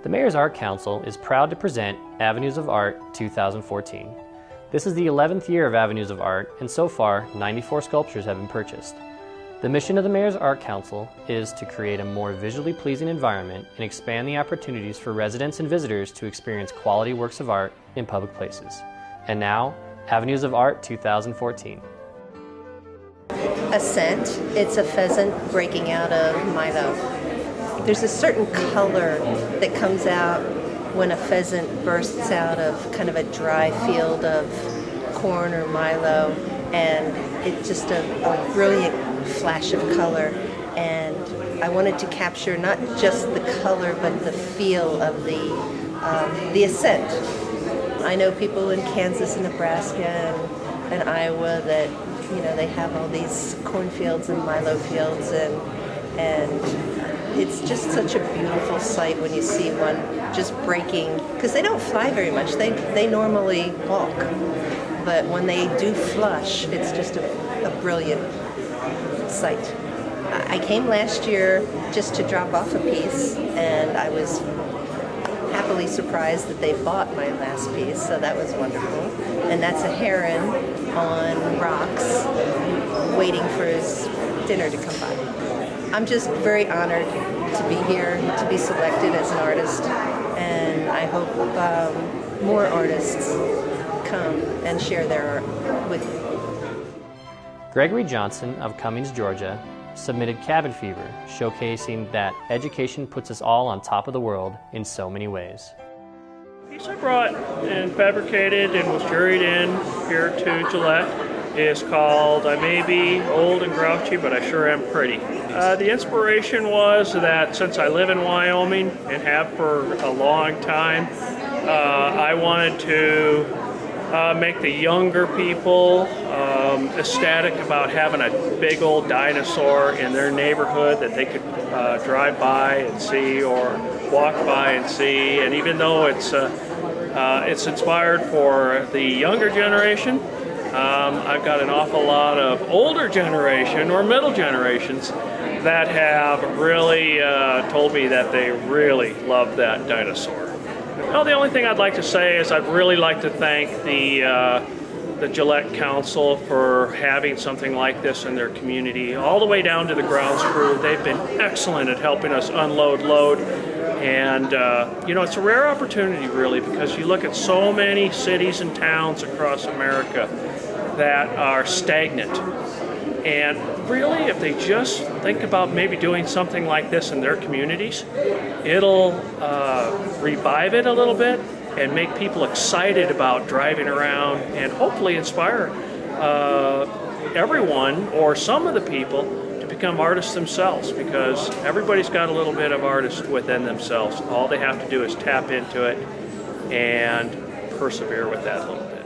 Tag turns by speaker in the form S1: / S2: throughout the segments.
S1: The Mayor's Art Council is proud to present Avenues of Art 2014. This is the 11th year of Avenues of Art, and so far, 94 sculptures have been purchased. The mission of the Mayor's Art Council is to create a more visually pleasing environment and expand the opportunities for residents and visitors to experience quality works of art in public places. And now, Avenues of Art 2014.
S2: A scent, it's a pheasant breaking out of Milo. There's a certain color that comes out when a pheasant bursts out of kind of a dry field of corn or Milo, and it's just a brilliant flash of color. And I wanted to capture not just the color but the feel of the ascent. I know people in Kansas and Nebraska and Iowa that, you know, they have all these cornfields and Milo fields, and it's just such a beautiful sight when you see one just breaking, because they don't fly very much. They normally walk, but when they do flush, it's just a brilliant sight. I came last year just to drop off a piece, and I was happily surprised that they bought my last piece, so that was wonderful. And that's a heron on rocks waiting for his dinner to come by. I'm just very honored to be here, to be selected as an artist, and I hope more artists come and share their art with me.
S1: Gregory Johnson of Cummings, Georgia, submitted Cabin Fever, showcasing that education puts us all on top of the world in so many ways.
S3: The piece I brought and fabricated and was juried in here to Gillette is called I May Be Old and Grouchy, but I Sure Am Pretty. The inspiration was that since I live in Wyoming and have for a long time, I wanted to make the younger people ecstatic about having a big old dinosaur in their neighborhood that they could drive by and see or walk by and see. And even though it's inspired for the younger generation, I've got an awful lot of older generation or middle generations that have really told me that they really love that dinosaur. Well, the only thing I'd like to say is I'd really like to thank the Gillette Council for having something like this in their community, all the way down to the grounds crew. They've been excellent at helping us unload load. And, you know, it's a rare opportunity, really, because you look at so many cities and towns across America that are stagnant. And really, if they just think about maybe doing something like this in their communities, it'll revive it a little bit and make people excited about driving around and hopefully inspire everyone or some of the people to become artists themselves, because everybody's got a little bit of artist within themselves. All they have to do is tap into it and persevere with that a little bit.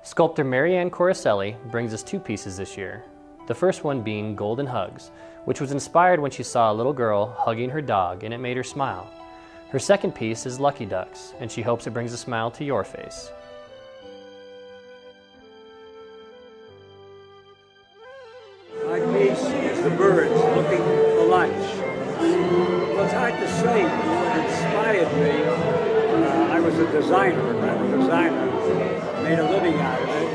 S1: Sculptor Marianne Coricelli brings us two pieces this year. The first one being Golden Hugs, which was inspired when she saw a little girl hugging her dog and it made her smile. Her second piece is Lucky Ducks, and she hopes it brings a smile to your face.
S4: My piece is the birds looking for lunch. Well, it's hard to say what inspired me. I was a designer, a graphic designer, made a living out of it,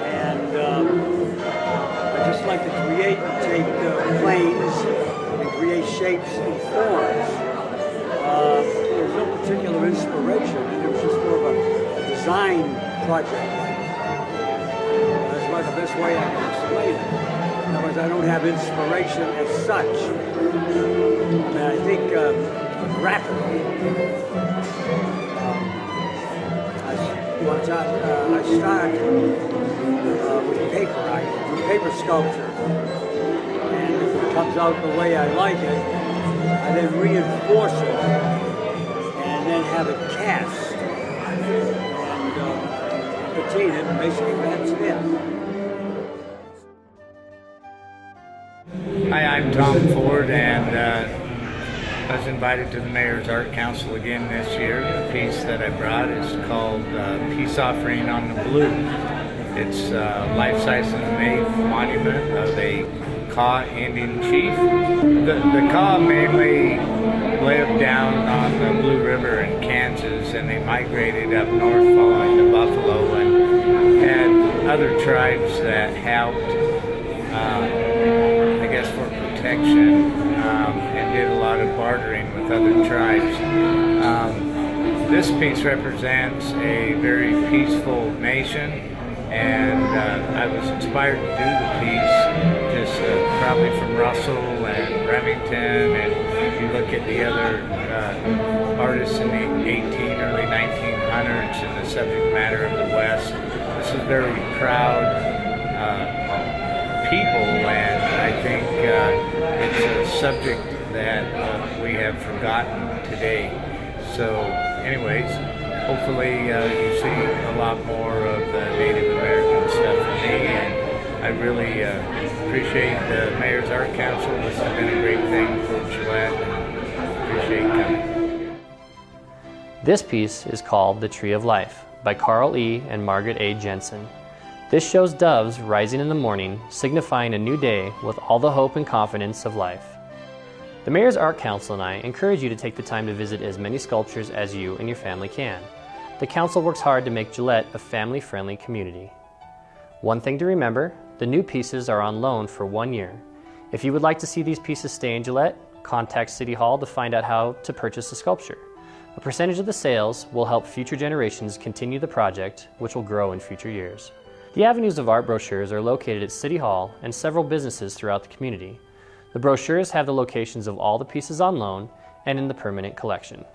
S4: and I just like to create and take planes and create shapes and forms. There was no particular inspiration, and it was just more of a design project. That's about the best way I can explain it. In other words, I don't have inspiration as such. And I think graphically, I start with paper. I do paper sculpture, and if it comes out the way I like it, I then reinforce it and then have it cast and patina it, and basically that's it.
S5: Hi, I'm Tom Ford, and I was invited to the Mayor's Art Council again this year. The piece that I brought is called Peace Offering on the Blue. It's life-size in the May monument of a Kaw Indian chief. The Kaw mainly lived down on the Blue River in Kansas, and they migrated up north following the buffalo, and had other tribes that helped, I guess, for protection, and did a lot of bartering with other tribes. This piece represents a very peaceful nation, and I was inspired to do the piece just probably from Russell and Remington, and if you look at the other artists in the early 1900s in the subject matter of the West, this is very proud people, and I think it's a subject that we have forgotten today. So anyways, hopefully you see a lot more of the Native American stuff from me, and I really appreciate the Mayor's Art Council. This has been a great thing for Gillette, and appreciate coming.
S1: This piece is called The Tree of Life by Carl E. and Margaret A. Jensen. This shows doves rising in the morning, signifying a new day with all the hope and confidence of life. The Mayor's Art Council and I encourage you to take the time to visit as many sculptures as you and your family can. The Council works hard to make Gillette a family-friendly community. One thing to remember, the new pieces are on loan for 1 year. If you would like to see these pieces stay in Gillette, contact City Hall to find out how to purchase the sculpture. A percentage of the sales will help future generations continue the project, which will grow in future years. The Avenues of Art brochures are located at City Hall and several businesses throughout the community. The brochures have the locations of all the pieces on loan and in the permanent collection.